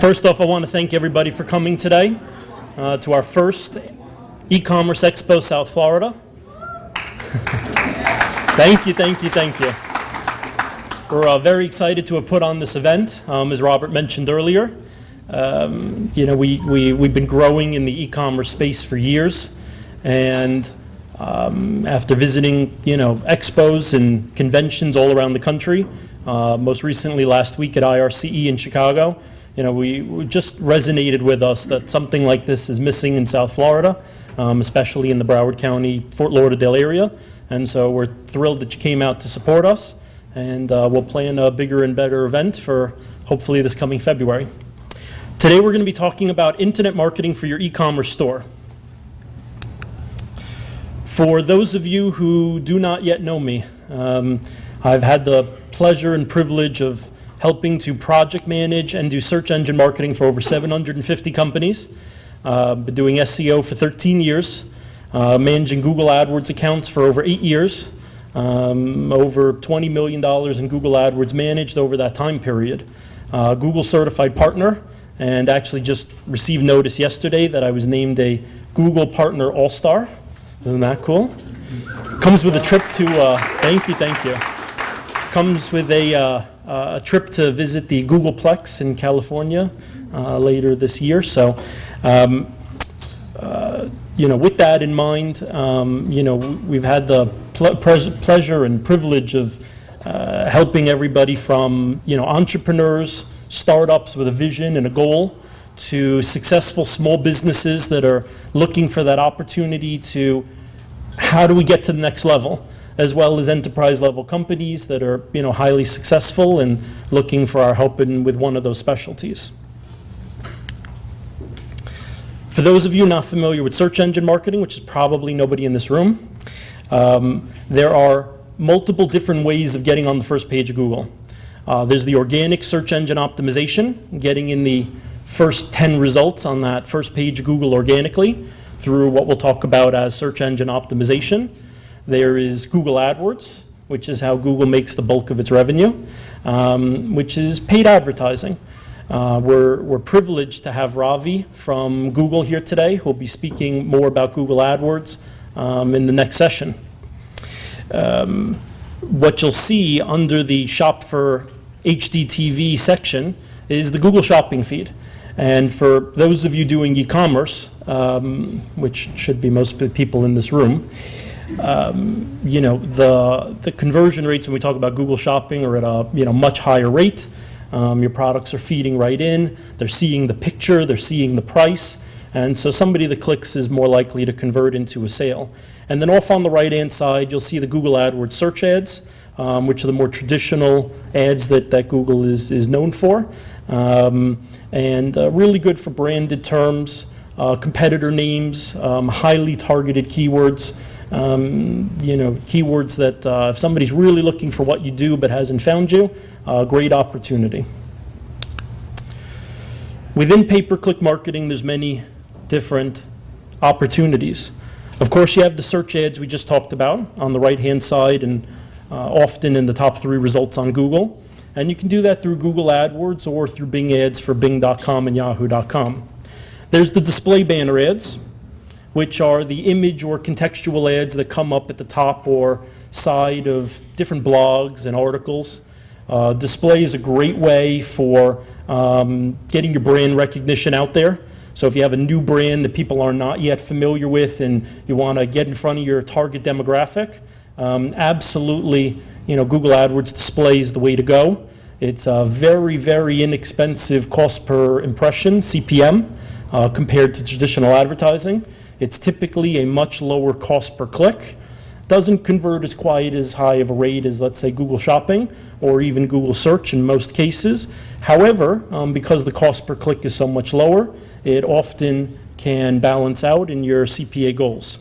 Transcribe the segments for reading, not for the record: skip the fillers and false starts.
First off, I want to thank everybody for coming today to our first eCommerce Expo South Florida. Thank you. We're very excited to have put on this event. As Robert mentioned earlier, we've been growing in the e-commerce space for years, and after visiting expos and conventions all around the country, most recently last week at IRCE in Chicago, we just resonated with us that something like this is missing in South Florida, especially in the Broward County, Fort Lauderdale area. And so we're thrilled that you came out to support us, and we'll plan a bigger and better event for hopefully this coming February. Today we're going to be talking about internet marketing for your e-commerce store. For those of you who do not yet know me, I've had the pleasure and privilege of helping to project manage and do search engine marketing for over 750 companies. Been doing SEO for 13 years, managing Google AdWords accounts for over 8 years, over $20 million in Google AdWords managed over that time period. Google certified partner, and actually just received notice yesterday that I was named a Google Partner All-Star. Isn't that cool? Comes with a trip to, thank you. Comes with a trip to visit the Googleplex in California later this year. So, with that in mind, we've had the pleasure and privilege of helping everybody from, entrepreneurs, startups with a vision and a goal, to successful small businesses that are looking for that opportunity to how do we get to the next level, as well as enterprise level companies that are highly successful and looking for our help with one of those specialties. For those of you not familiar with search engine marketing, which is probably nobody in this room, there are multiple different ways of getting on the first page of Google. There's the organic search engine optimization, getting in the first 10 results on that first page of Google organically through what we'll talk about as search engine optimization. There is Google AdWords, which is how Google makes the bulk of its revenue, which is paid advertising. We're privileged to have Ravi from Google here today, who will be speaking more about Google AdWords in the next session. What you'll see under the Shop for HDTV section is the Google Shopping feed. And for those of you doing e-commerce, which should be most people in this room, the conversion rates when we talk about Google Shopping are at a much higher rate. Your products are feeding right in. They're seeing the picture. They're seeing the price. And so somebody that clicks is more likely to convert into a sale. And then off on the right-hand side, you'll see the Google AdWords search ads, which are the more traditional ads that Google is known for. And really good for branded terms, competitor names, highly targeted keywords, keywords that if somebody's really looking for what you do but hasn't found you, great opportunity. Within pay-per-click marketing, there's many different opportunities. Of course, you have the search ads we just talked about on the right-hand side and often in the top 3 results on Google. And you can do that through Google AdWords or through Bing ads for Bing.com and Yahoo.com. There's the display banner ads, which are the image or contextual ads that come up at the top or side of different blogs and articles. Display is a great way for getting your brand recognition out there. So if you have a new brand that people are not yet familiar with and you want to get in front of your target demographic, absolutely, Google AdWords display is the way to go. It's a very, very inexpensive cost per impression, CPM, compared to traditional advertising. It's typically a much lower cost per click. Doesn't convert as quite as high of a rate as, let's say, Google Shopping or even Google Search in most cases. However, because the cost per click is so much lower, it often can balance out in your CPA goals.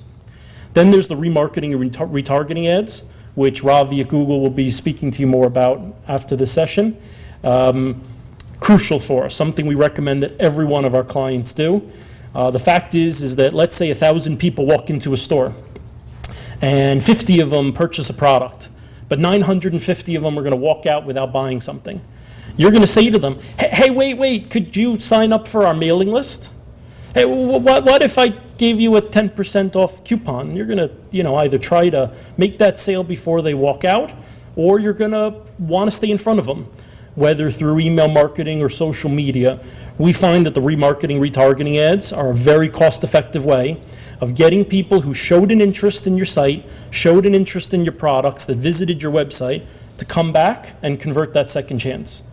Then there's the remarketing and retargeting ads, which Ravi at Google will be speaking to you more about after this session. Crucial for us, something we recommend that every one of our clients do. The fact is that let's say 1,000 people walk into a store and 50 of them purchase a product, but 950 of them are going to walk out without buying something. You're going to say to them, hey, wait, could you sign up for our mailing list? Hey, what if I gave you a 10% off coupon? You're going to, either try to make that sale before they walk out, or you're going to want to stay in front of them, whether through email marketing or social media. We find that the remarketing, retargeting ads are a very cost-effective way of getting people who showed an interest in your site, showed an interest in your products, that visited your website, to come back and convert that second chance.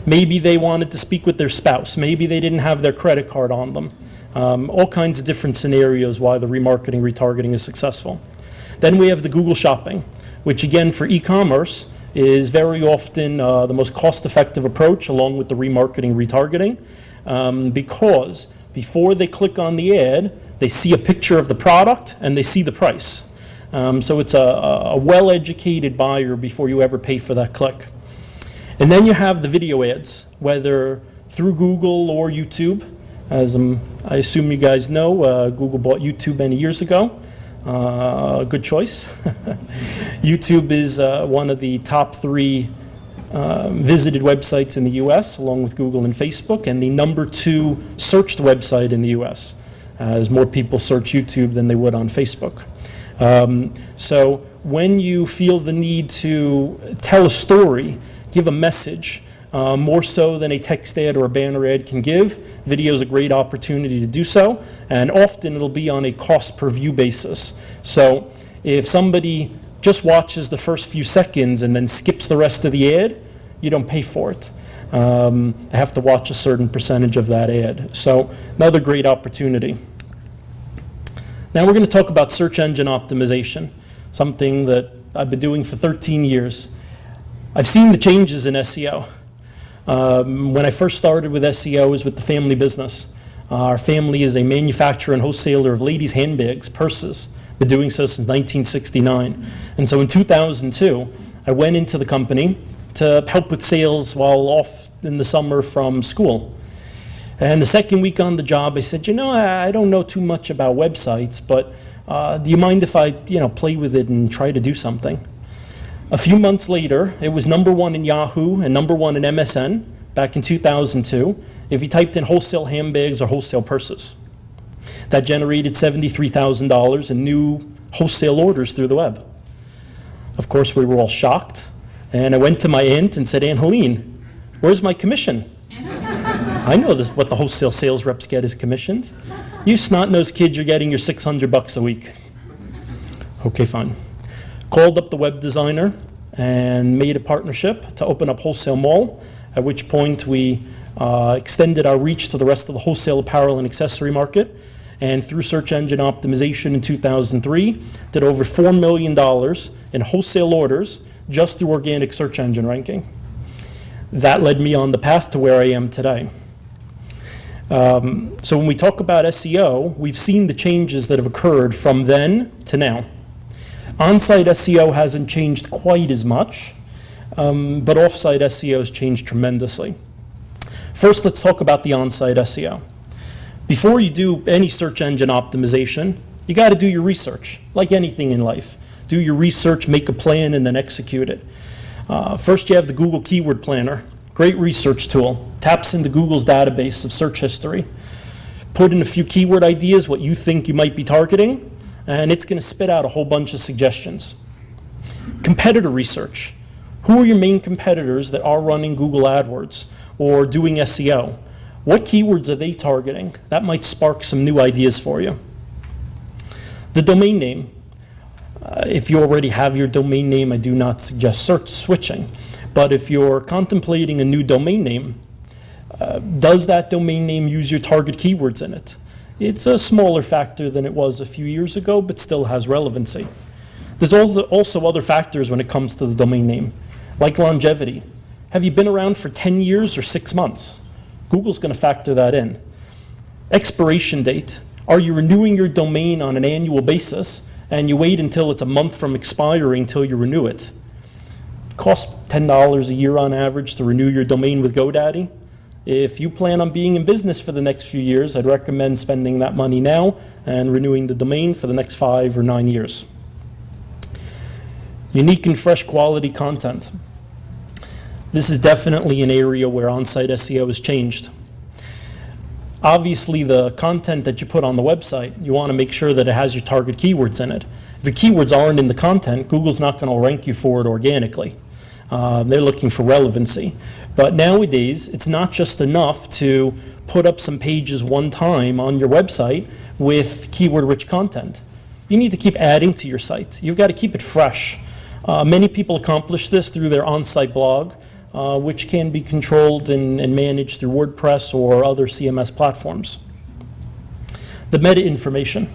Maybe they wanted to speak with their spouse. Maybe they didn't have their credit card on them. All kinds of different scenarios why the remarketing, retargeting is successful. Then we have the Google Shopping, which again for e-commerce is very often the most cost-effective approach along with the remarketing, retargeting, because before they click on the ad, they see a picture of the product and they see the price. So it's a well-educated buyer before you ever pay for that click. And then you have the video ads, whether through Google or YouTube. As I assume you guys know, Google bought YouTube many years ago. Good choice. YouTube is one of the top 3 visited websites in the US, along with Google and Facebook, and the number 2 searched website in the US, as more people search YouTube than they would on Facebook. So when you feel the need to tell a story, give a message, more so than a text ad or a banner ad can give, video is a great opportunity to do so, and often it'll be on a cost per view basis. So if somebody just watches the first few seconds and then skips the rest of the ad, you don't pay for it. They have to watch a certain percentage of that ad. So another great opportunity. Now we're going to talk about search engine optimization, something that I've been doing for 13 years. I've seen the changes in SEO. When I first started with SEO, it was with the family business. Our family is a manufacturer and wholesaler of ladies' handbags, purses. Been doing so since 1969. And so in 2002, I went into the company to help with sales while off in the summer from school. And the second week on the job, I said, I don't know too much about websites, but do you mind if I, play with it and try to do something? A few months later, it was #1 in Yahoo and #1 in MSN back in 2002 if you typed in wholesale handbags or wholesale purses. That generated $73,000 in new wholesale orders through the web. Of course, we were all shocked, and I went to my aunt and said, Aunt Helene, where's my commission? I know this, what the wholesale sales reps get is commissions. You snot-nosed kids, you're getting your $600 a week. Okay, fine. Called up the web designer and made a partnership to open up Wholesale Mall, at which point we extended our reach to the rest of the wholesale apparel and accessory market, and through search engine optimization in 2003, did over $4 million in wholesale orders just through organic search engine ranking. That led me on the path to where I am today. So when we talk about SEO, we've seen the changes that have occurred from then to now. On-site SEO hasn't changed quite as much, but off-site SEO has changed tremendously. First, let's talk about the on-site SEO. Before you do any search engine optimization, you got to do your research, like anything in life. Do your research, make a plan, and then execute it. First, you have the Google Keyword Planner. Great research tool. Taps into Google's database of search history. Put in a few keyword ideas, what you think you might be targeting, and it's going to spit out a whole bunch of suggestions. Competitor research. Who are your main competitors that are running Google AdWords or doing SEO? What keywords are they targeting? That might spark some new ideas for you. The domain name. If you already have your domain name, I do not suggest search switching. But if you're contemplating a new domain name, does that domain name use your target keywords in it? It's a smaller factor than it was a few years ago, but still has relevancy. There's also other factors when it comes to the domain name, like longevity. Have you been around for 10 years or 6 months? Google's going to factor that in. Expiration date. Are you renewing your domain on an annual basis, and you wait until it's a month from expiring till you renew it? Costs $10 a year on average to renew your domain with GoDaddy. If you plan on being in business for the next few years, I'd recommend spending that money now and renewing the domain for the next 5 or 9 years. Unique and fresh quality content. this is definitely an area where on-site SEO has changed. Obviously, the content that you put on the website, you want to make sure that it has your target keywords in it. If your keywords aren't in the content, Google's not going to rank you for it organically. They're looking for relevancy. But nowadays, it's not just enough to put up some pages one time on your website with keyword-rich content. You need to keep adding to your site. You've got to keep it fresh. Many people accomplish this through their on-site blog, which can be controlled and managed through WordPress or other CMS platforms. The meta information.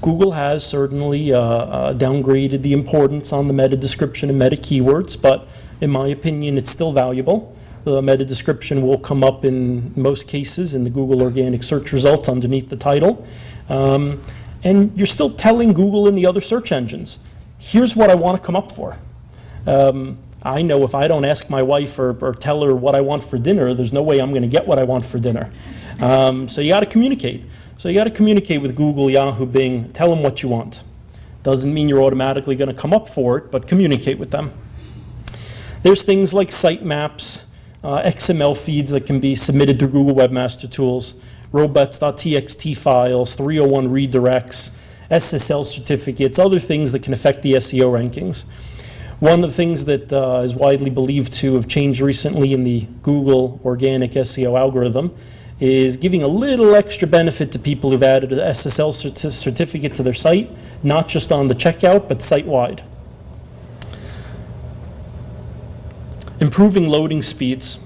Google has certainly downgraded the importance on the meta description and meta keywords, but in my opinion, it's still valuable. The meta description will come up in most cases in the Google organic search results underneath the title. And you're still telling Google and the other search engines, here's what I want to come up for. I know if I don't ask my wife or tell her what I want for dinner, there's no way I'm going to get what I want for dinner. So you got to communicate. So you got to communicate with Google, Yahoo, Bing, tell them what you want. Doesn't mean you're automatically going to come up for it, but communicate with them. There's things like sitemaps, XML feeds that can be submitted through Google Webmaster Tools, robots.txt files, 301 redirects, SSL certificates, other things that can affect the SEO rankings. One of the things that is widely believed to have changed recently in the Google organic SEO algorithm is giving a little extra benefit to people who've added an SSL certificate to their site, not just on the checkout, but site-wide. Improving loading speeds.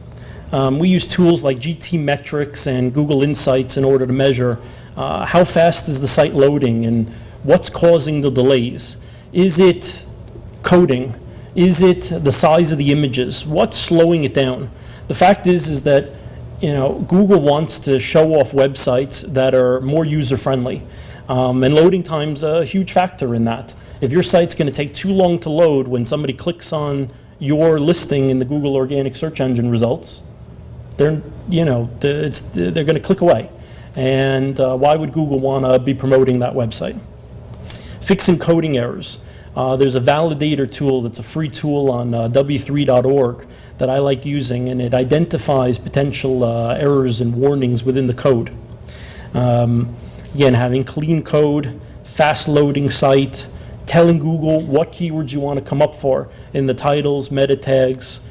We use tools like GTmetrix and Google Insights in order to measure how fast is the site loading and what's causing the delays. Is it coding? Is it the size of the images? What's slowing it down? The fact is that Google wants to show off websites that are more user-friendly. And loading time's a huge factor in that. If your site's going to take too long to load when somebody clicks on your listing in the Google organic search engine results, they're going to click away. And why would Google want to be promoting that website? Fixing coding errors. There's a validator tool that's a free tool on w3.org that I like using, and it identifies potential errors and warnings within the code. Again, having clean code, fast loading site, telling Google what keywords you want to come up for in the titles, meta tags,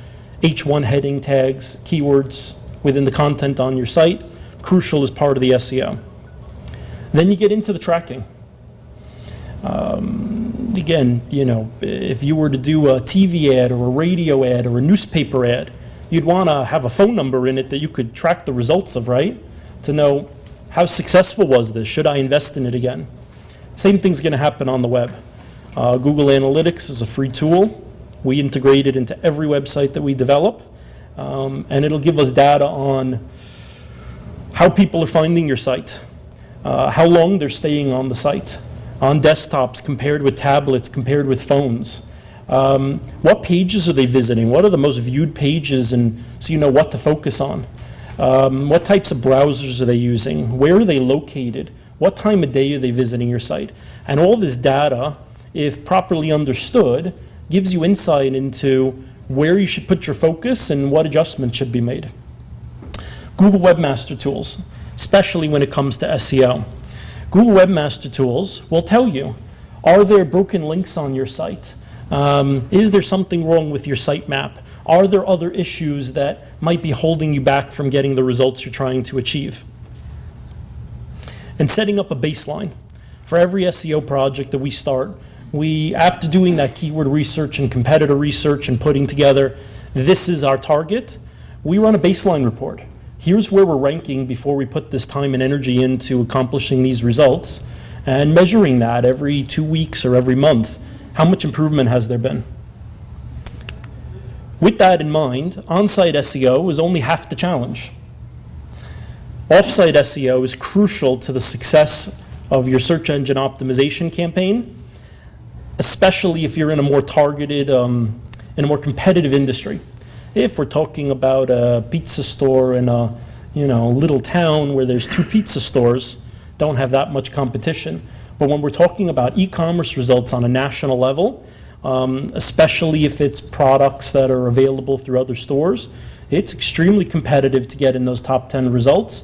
H1 heading tags, keywords within the content on your site, crucial as part of the SEO. Then you get into the tracking. Again, if you were to do a TV ad or a radio ad or a newspaper ad, you'd want to have a phone number in it that you could track the results of, right? To know how successful was this? Should I invest in it again? Same thing's going to happen on the web. Google Analytics is a free tool. We integrate it into every website that we develop, and it'll give us data on how people are finding your site, how long they're staying on the site, on desktops compared with tablets, compared with phones. What pages are they visiting? What are the most viewed pages, and so you know what to focus on. What types of browsers are they using? Where are they located? What time of day are they visiting your site? And all this data, if properly understood, gives you insight into where you should put your focus and what adjustments should be made. Google Webmaster Tools, especially when it comes to SEO. Google Webmaster Tools will tell you, are there broken links on your site? Is there something wrong with your sitemap? Are there other issues that might be holding you back from getting the results you're trying to achieve? And setting up a baseline. For every SEO project that we start, after doing that keyword research and competitor research and putting together, this is our target, we run a baseline report. Here's where we're ranking before we put this time and energy into accomplishing these results, and measuring that every 2 weeks or every month. How much improvement has there been? With that in mind, on-site SEO is only half the challenge. Off-site SEO is crucial to the success of your search engine optimization campaign, especially if you're in a more targeted, in a more competitive industry. If we're talking about a pizza store in a little town where there's 2 pizza stores, don't have that much competition. But when we're talking about e-commerce results on a national level, especially if it's products that are available through other stores. It's extremely competitive to get in those top 10 results.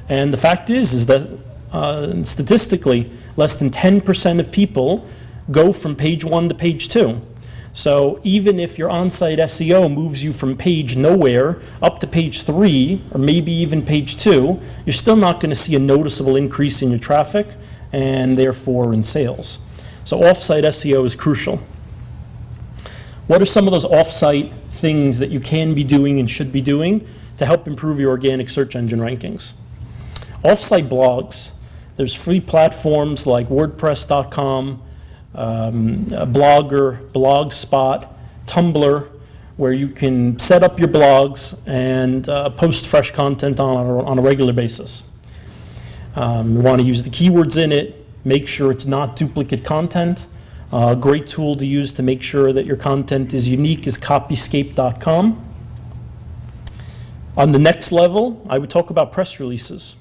And the fact is that statistically, less than 10% of people go from page 1 to page 2. So even if your on-site SEO moves you from page nowhere up to page 3, or maybe even page 2, you're still not going to see a noticeable increase in your traffic and therefore in sales. So off-site SEO is crucial. What are some of those off-site things that you can be doing and should be doing to help improve your organic search engine rankings? Off-site blogs. There's free platforms like WordPress.com, Blogger, Blogspot, Tumblr, where you can set up your blogs and post fresh content on a regular basis. You want to use the keywords in it, make sure it's not duplicate content. A great tool to use to make sure that your content is unique is copyscape.com. On the next level, I would talk about press releases.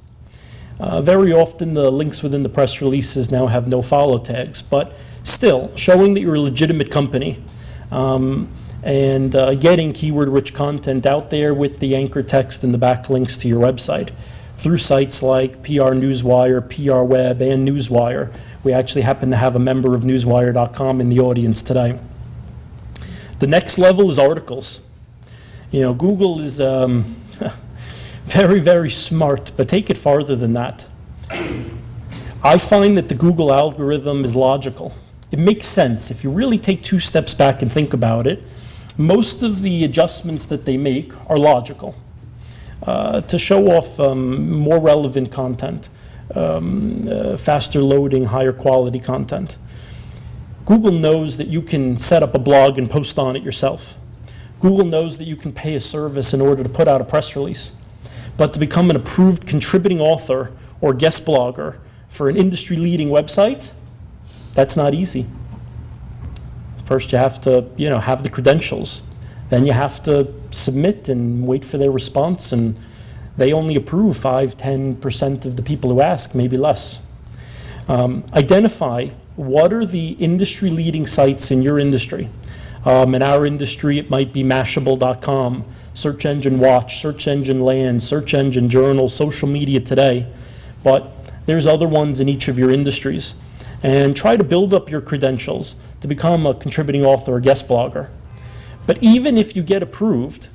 Very often the links within the press releases now have no follow tags, but still showing that you're a legitimate company and getting keyword-rich content out there with the anchor text and the backlinks to your website through sites like PR Newswire, PR Web, and Newswire. We actually happen to have a member of Newswire.com in the audience today. The next level is articles. You know, Google is very, very smart, but take it farther than that. I find that the Google algorithm is logical. It makes sense. If you really take 2 steps back and think about it, most of the adjustments that they make are logical to show off more relevant content, faster loading, higher quality content. Google knows that you can set up a blog and post on it yourself. Google knows that you can pay a service in order to put out a press release. But to become an approved contributing author or guest blogger for an industry-leading website, that's not easy. First, you have to, have the credentials. Then you have to submit and wait for their response, and they only approve 5-10% of the people who ask, maybe less. Identify what are the industry-leading sites in your industry. In our industry, it might be Mashable.com, Search Engine Watch, Search Engine Land, Search Engine Journal, Social Media Today, but there's other ones in each of your industries. And try to build up your credentials to become a contributing author or guest blogger. But even if you get approved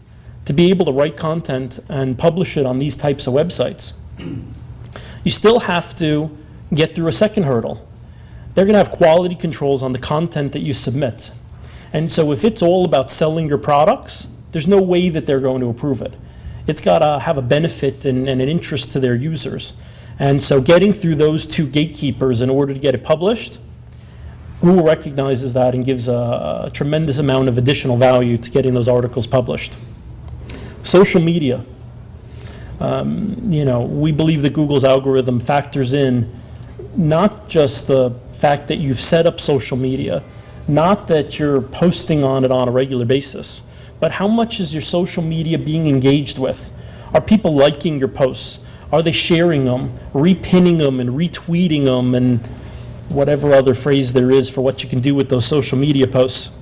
to be able to write content and publish it on these types of websites, you still have to get through a second hurdle. They're going to have quality controls on the content that you submit. And so if it's all about selling your products, there's no way that they're going to approve it. It's got to have a benefit and an interest to their users. And so getting through those 2 gatekeepers in order to get it published, Google recognizes that and gives a tremendous amount of additional value to getting those articles published. Social media. We believe that Google's algorithm factors in not just the fact that you've set up social media, not that you're posting on it on a regular basis, but how much is your social media being engaged with? Are people liking your posts? Are they sharing them, repinning them, and retweeting them, and whatever other phrase there is for what you can do with those social media posts?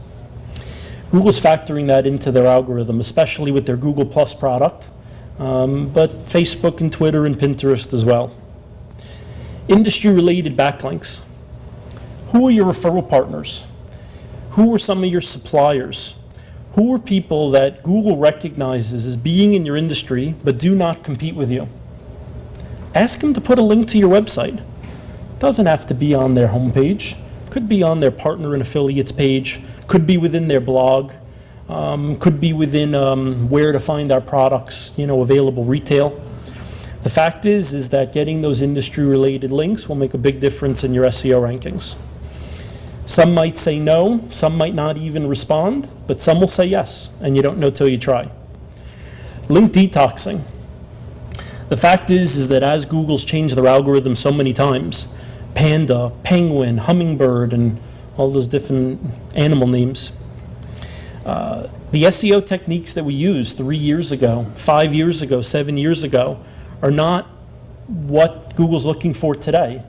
Google's factoring that into their algorithm, especially with their Google Plus product, but Facebook and Twitter and Pinterest as well. Industry-related backlinks. Who are your referral partners? Who are some of your suppliers? Who are people that Google recognizes as being in your industry but do not compete with you? Ask them to put a link to your website. It doesn't have to be on their homepage. It could be on their partner and affiliates page. Could be within their blog. Could be within where to find our products, available retail. The fact is that getting those industry-related links will make a big difference in your SEO rankings. Some might say no, some might not even respond, but some will say yes, and you don't know till you try. Link detoxing. The fact is that as Google's changed their algorithm so many times, panda, penguin, hummingbird, and all those different animal names, the SEO techniques that we used 3 years ago, 5 years ago, 7 years ago, are not what Google's looking for today.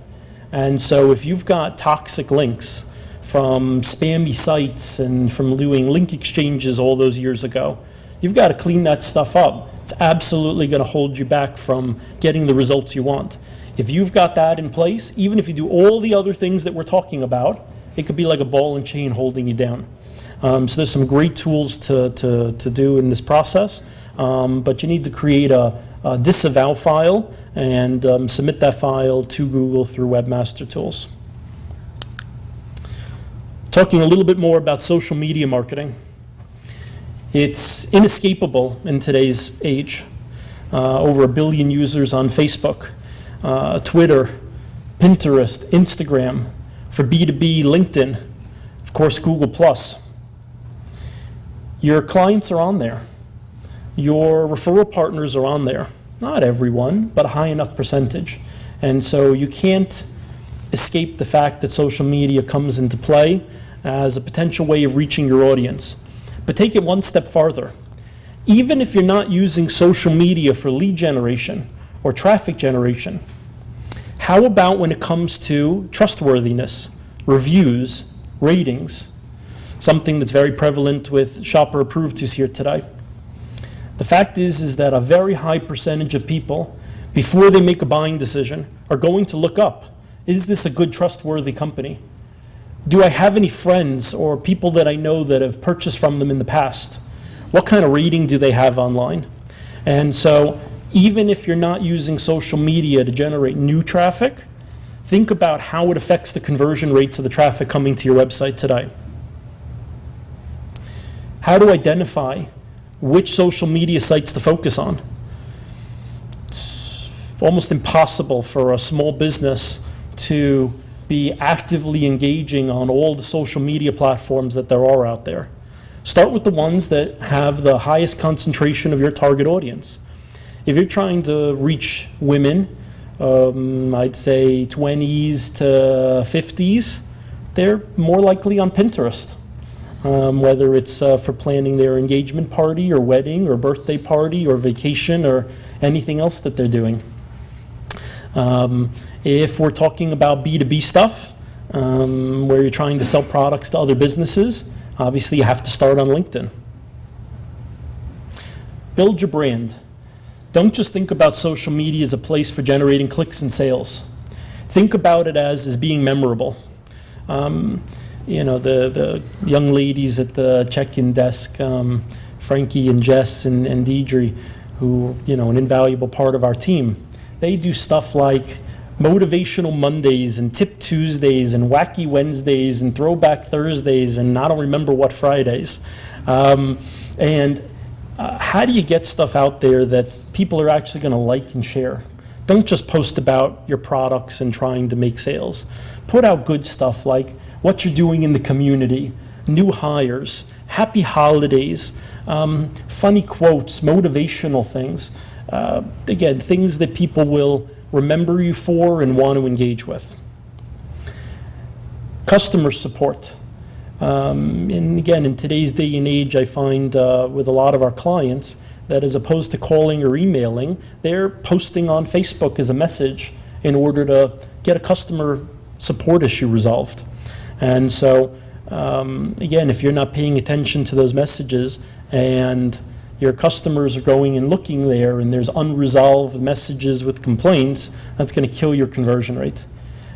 And so if you've got toxic links from spammy sites and from doing link exchanges all those years ago. You've got to clean that stuff up. It's absolutely going to hold you back from getting the results you want. If you've got that in place, even if you do all the other things that we're talking about, it could be like a ball and chain holding you down. So there's some great tools to do in this process, but you need to create a disavow file and submit that file to Google through Webmaster Tools. Talking a little bit more about social media marketing. It's inescapable in today's age. Over 1 billion users on Facebook, Twitter, Pinterest, Instagram, for B2B, LinkedIn, of course, Google+. Your clients are on there. Your referral partners are on there. Not everyone, but a high enough percentage. And so you can't escape the fact that social media comes into play as a potential way of reaching your audience. But take it one step farther. Even if you're not using social media for lead generation or traffic generation, how about when it comes to trustworthiness, reviews, ratings? Something that's very prevalent with Shopper Approved who's here today. The fact is that a very high percentage of people, before they make a buying decision, are going to look up, is this a good, trustworthy company? Do I have any friends or people that I know that have purchased from them in the past? What kind of rating do they have online? And so even if you're not using social media to generate new traffic, think about how it affects the conversion rates of the traffic coming to your website today. How to identify which social media sites to focus on. It's almost impossible for a small business to be actively engaging on all the social media platforms that there are out there. Start with the ones that have the highest concentration of your target audience. If you're trying to reach women, I'd say 20s to 50s, they're more likely on Pinterest. Whether it's for planning their engagement party or wedding or birthday party or vacation or anything else that they're doing. If we're talking about B2B stuff, where you're trying to sell products to other businesses, obviously you have to start on LinkedIn. Build your brand. Don't just think about social media as a place for generating clicks and sales. Think about it as being memorable. You know, the young ladies at the check-in desk, Frankie and Jess and Deidre, who, you know, an invaluable part of our team, they do stuff like Motivational Mondays and Tip Tuesdays and Wacky Wednesdays and Throwback Thursdays and I don't remember what Fridays. How do you get stuff out there that people are actually going to like and share? Don't just post about your products and trying to make sales. Put out good stuff like what you're doing in the community, new hires, happy holidays, funny quotes, motivational things. Again, things that people will remember you for and want to engage with. Customer support. And again, in today's day and age, I find with a lot of our clients that as opposed to calling or emailing, they're posting on Facebook as a message in order to get a customer support issue resolved. And so, again, if you're not paying attention to those messages and your customers are going and looking there and there's unresolved messages with complaints, that's going to kill your conversion rate.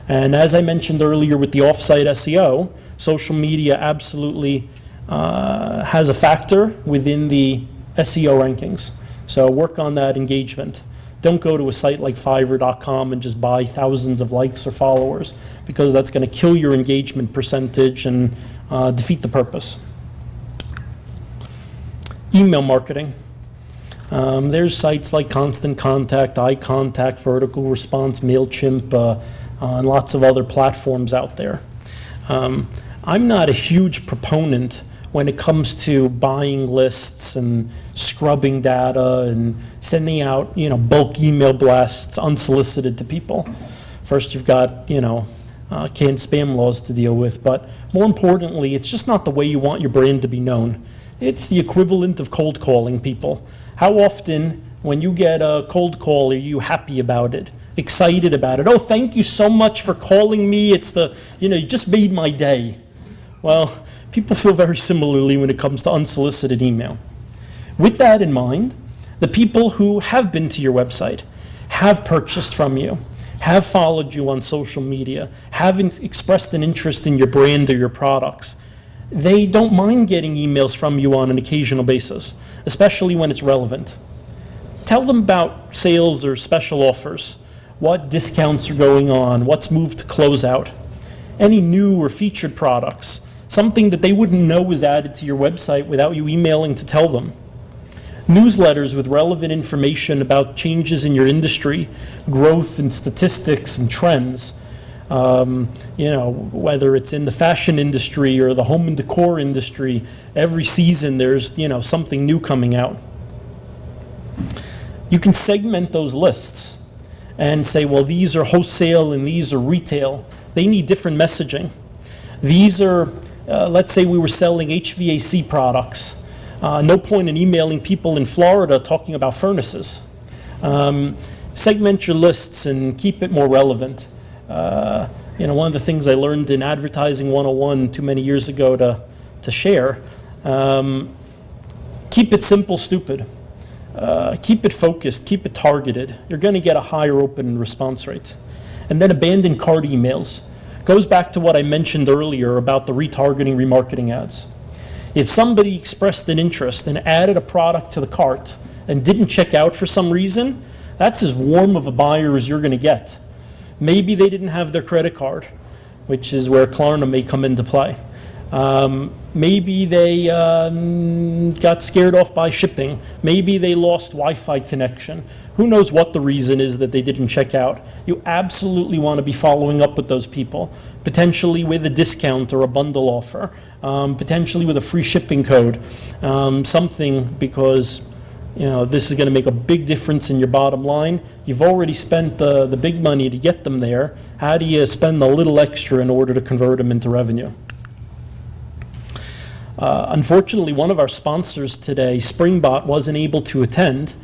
And as I mentioned earlier with the offsite SEO, social media absolutely has a factor within the SEO rankings. So work on that engagement. Don't go to a site like Fiverr.com and just buy thousands of likes or followers, because that's going to kill your engagement percentage and defeat the purpose. Email marketing. There's sites like Constant Contact, iContact, Vertical Response, MailChimp, and lots of other platforms out there. I'm not a huge proponent when it comes to buying lists and scrubbing data and sending out, you know, bulk email blasts unsolicited to people. First, you've got, you know, canned spam laws to deal with, but more importantly, it's just not the way you want your brand to be known. It's the equivalent of cold calling people. How often, when you get a cold call, are you happy about it, excited about it? Oh, thank you so much for calling me. It's the, you know, you just made my day. Well, people feel very similarly when it comes to unsolicited email. With that in mind, the people who have been to your website, have purchased from you, have followed you on social media, have expressed an interest in your brand or your products, they don't mind getting emails from you on an occasional basis, especially when it's relevant. Tell them about sales or special offers, what discounts are going on, what's moved to closeout, any new or featured products, something that they wouldn't know was added to your website without you emailing to tell them. Newsletters with relevant information about changes in your industry, growth and statistics and trends. Whether it's in the fashion industry or the home and decor industry, every season there's, something new coming out. You can segment those lists and say, well, these are wholesale and these are retail. They need different messaging. These are, let's say we were selling HVAC products. No point in emailing people in Florida talking about furnaces. Segment your lists and keep it more relevant. One of the things I learned in Advertising 101 too many years ago to share, keep it simple, stupid. Keep it focused, keep it targeted. You're going to get a higher open response rate. And then abandon cart emails. Goes back to what I mentioned earlier about the retargeting, remarketing ads. If somebody expressed an interest and added a product to the cart and didn't check out for some reason, that's as warm of a buyer as you're going to get. Maybe they didn't have their credit card, which is where Klarna may come into play. Maybe they got scared off by shipping. Maybe they lost Wi-Fi connection. Who knows what the reason is that they didn't check out. You absolutely want to be following up with those people, potentially with a discount or a bundle offer, potentially with a free shipping code, something, because this is going to make a big difference in your bottom line. You've already spent the big money to get them there. How do you spend a little extra in order to convert them into revenue? Unfortunately, one of our sponsors today, Springbot, wasn't able to attend,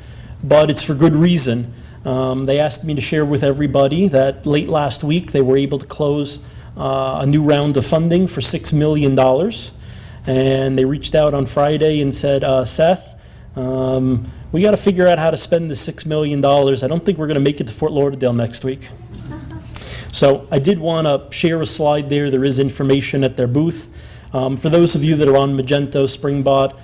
but it's for good reason. They asked me to share with everybody that late last week they were able to close a new round of funding for $6 million. And they reached out on Friday and said, Seth, we got to figure out how to spend the $6 million. I don't think we're going to make it to Fort Lauderdale next week. So I did want to share a slide there. There is information at their booth. For those of you that are on Magento, Springbot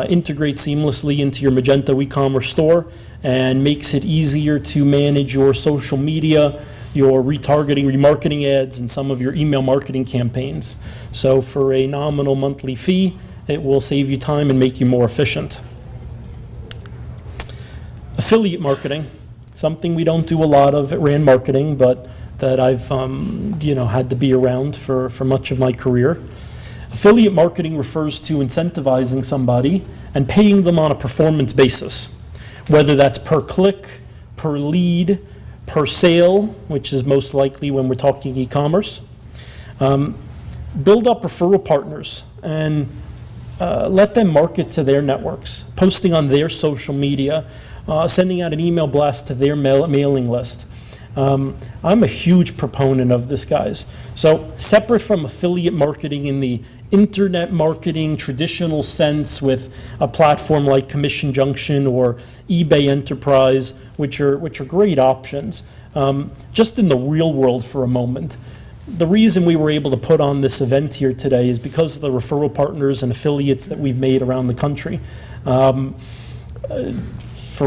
integrates seamlessly into your Magento e-commerce store and makes it easier to manage your social media, your retargeting, remarketing ads, and some of your email marketing campaigns. So for a nominal monthly fee, it will save you time and make you more efficient. Affiliate marketing, something we don't do a lot of at Rand Marketing, but that I've had to be around for much of my career. Affiliate marketing refers to incentivizing somebody and paying them on a performance basis, whether that's per click, per lead, per sale, which is most likely when we're talking e-commerce. Build up referral partners and let them market to their networks, posting on their social media, sending out an email blast to their mailing list. I'm a huge proponent of this, guys. So separate from affiliate marketing in the internet marketing traditional sense with a platform like Commission Junction or eBay Enterprise, which are great options, just in the real world for a moment. The reason we were able to put on this event here today is because of the referral partners and affiliates that we've made around the country. For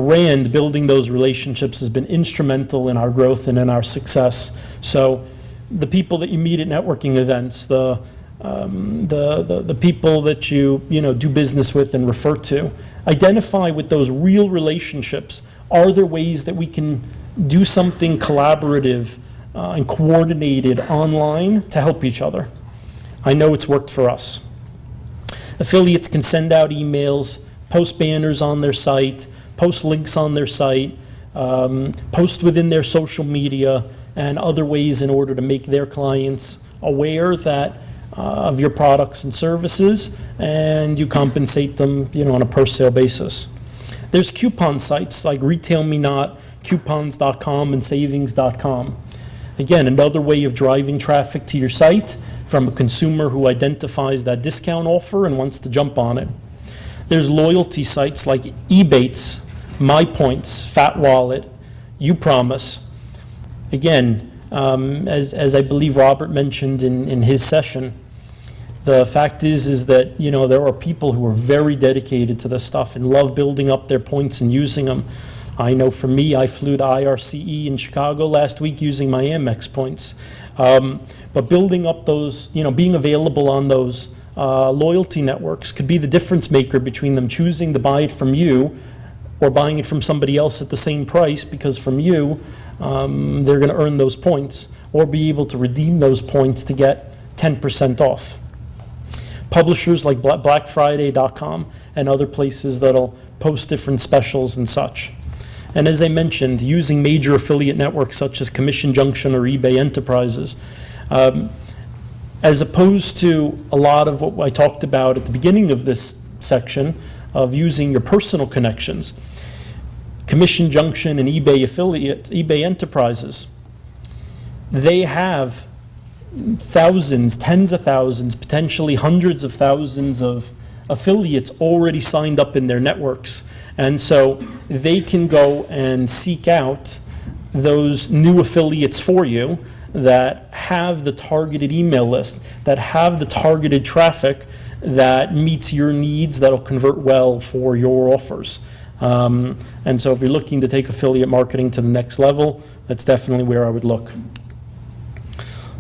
Rand, building those relationships has been instrumental in our growth and in our success. So the people that you meet at networking events, the people that you do business with and refer to, identify with those real relationships. Are there ways that we can do something collaborative and coordinated online to help each other? I know it's worked for us. Affiliates can send out emails, post banners on their site, post links on their site, post within their social media, and other ways in order to make their clients aware that of your products and services, and you compensate them, on a per sale basis. There's coupon sites like Retail Me Not, coupons.com, and savings.com. Again, another way of driving traffic to your site, from a consumer who identifies that discount offer and wants to jump on it. There's loyalty sites like Ebates, MyPoints, Fat Wallet, uPromise. Again, as I believe Robert mentioned in his session, the fact is that, you know, there are people who are very dedicated to this stuff and love building up their points and using them. I know for me, I flew to IRCE in Chicago last week using my Amex points. But building up those, you know, being available on those loyalty networks could be the difference maker between them choosing to buy it from you or buying it from somebody else at the same price, because from you, they're going to earn those points or be able to redeem those points to get 10% off. Publishers like BlackFriday.com and other places that'll post different specials and such. And as I mentioned, using major affiliate networks such as Commission Junction or eBay Enterprises, as opposed to a lot of what I talked about at the beginning of this section of using your personal connections. Commission Junction and eBay affiliate, eBay Enterprises, they have thousands, tens of thousands, potentially hundreds of thousands of affiliates already signed up in their networks. And so they can go and seek out those new affiliates for you that have the targeted email list, that have the targeted traffic that meets your needs, that'll convert well for your offers. And so if you're looking to take affiliate marketing to the next level, that's definitely where I would look.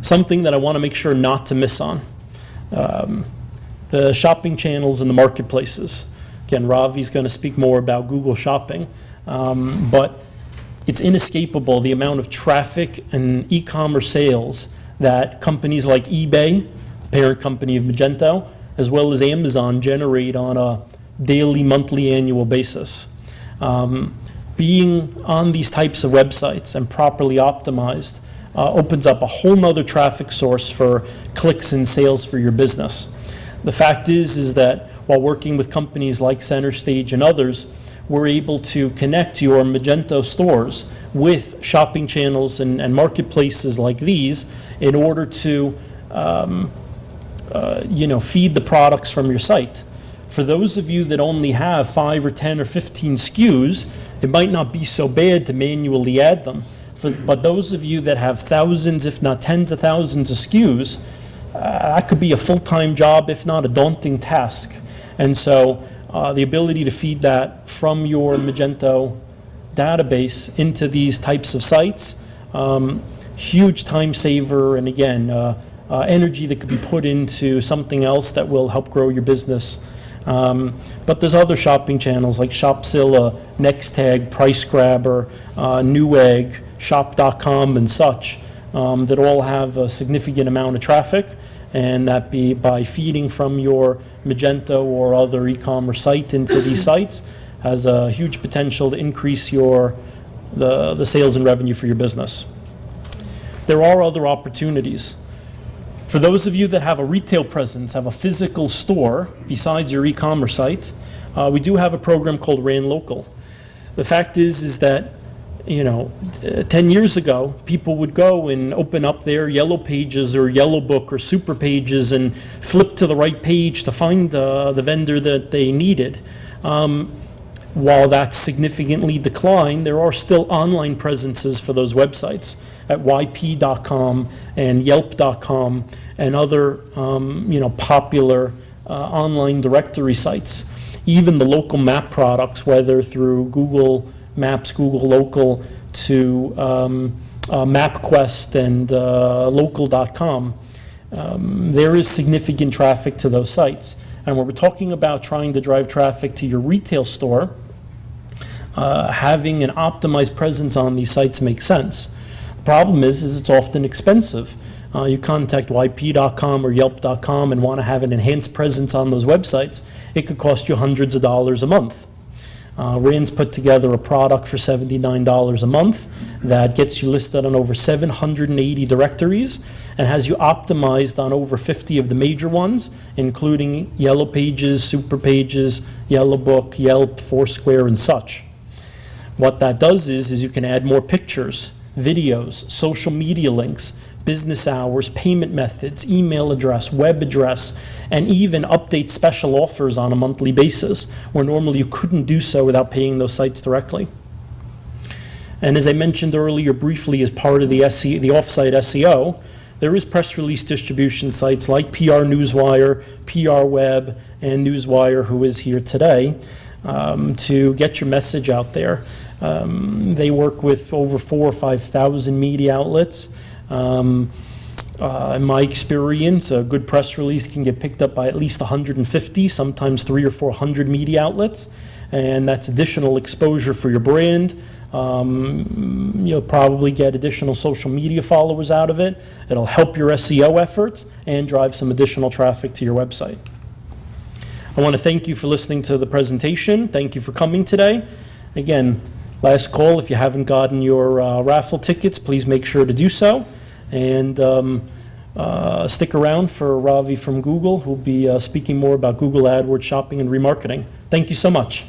Something that I want to make sure not to miss on, the shopping channels and the marketplaces. Again, Ravi's going to speak more about Google Shopping, but it's inescapable the amount of traffic and e-commerce sales that companies like eBay, parent company of Magento, as well as Amazon generate on a daily, monthly, annual basis. Being on these types of websites and properly optimized opens up a whole nother traffic source for clicks and sales for your business. The fact is that while working with companies like Center Stage and others, we're able to connect your Magento stores with shopping channels and marketplaces like these in order to feed the products from your site. For those of you that only have 5 or 10 or 15 SKUs, it might not be so bad to manually add them. But those of you that have thousands, if not tens of thousands of SKUs, that could be a full-time job, if not a daunting task. And so the ability to feed that from your Magento database into these types of sites, huge time saver, and again, energy that could be put into something else that will help grow your business. But there's other shopping channels like Shopzilla, Nextag, Price Grabber, Newegg, Shop.com, and such that all have a significant amount of traffic, and that be by feeding from your Magento or other e-commerce site into these sites has a huge potential to increase the sales and revenue for your business. There are other opportunities. For those of you that have a retail presence, have a physical store besides your e-commerce site, we do have a program called Rand Local. The fact is that 10 years ago, people would go and open up their Yellow Pages or Yellow Book or Super Pages and flip to the right page to find the vendor that they needed. While that's significantly declined, there are still online presences for those websites at yp.com and yelp.com and other popular online directory sites. Even the local map products, whether through Google Maps, Google Local, to MapQuest and local.com, there is significant traffic to those sites. And when we're talking about trying to drive traffic to your retail store, having an optimized presence on these sites makes sense. The problem is it's often expensive. You contact yp.com or yelp.com and want to have an enhanced presence on those websites, it could cost you hundreds of dollars a month. Rand's put together a product for $79 a month that gets you listed on over 780 directories and has you optimized on over 50 of the major ones, including Yellow Pages, Super Pages, Yellow Book, Yelp, Foursquare, and such. What that does is you can add more pictures videos, social media links, business hours, payment methods, email address, web address, and even update special offers on a monthly basis, where normally you couldn't do so without paying those sites directly. And as I mentioned earlier briefly, as part of the offsite SEO, there is press release distribution sites like PR Newswire, PR Web, and Newswire, who is here today, to get your message out there. They work with over 4,000 or 5,000 media outlets. In my experience, a good press release can get picked up by at least 150, sometimes 300 or 400 media outlets, and that's additional exposure for your brand. You'll probably get additional social media followers out of it. It'll help your SEO efforts and drive some additional traffic to your website. I want to thank you for listening to the presentation. Thank you for coming today. Again, last call, if you haven't gotten your raffle tickets, please make sure to do so. And stick around for Ravi from Google, who'll be speaking more about Google AdWords shopping and remarketing. Thank you so much.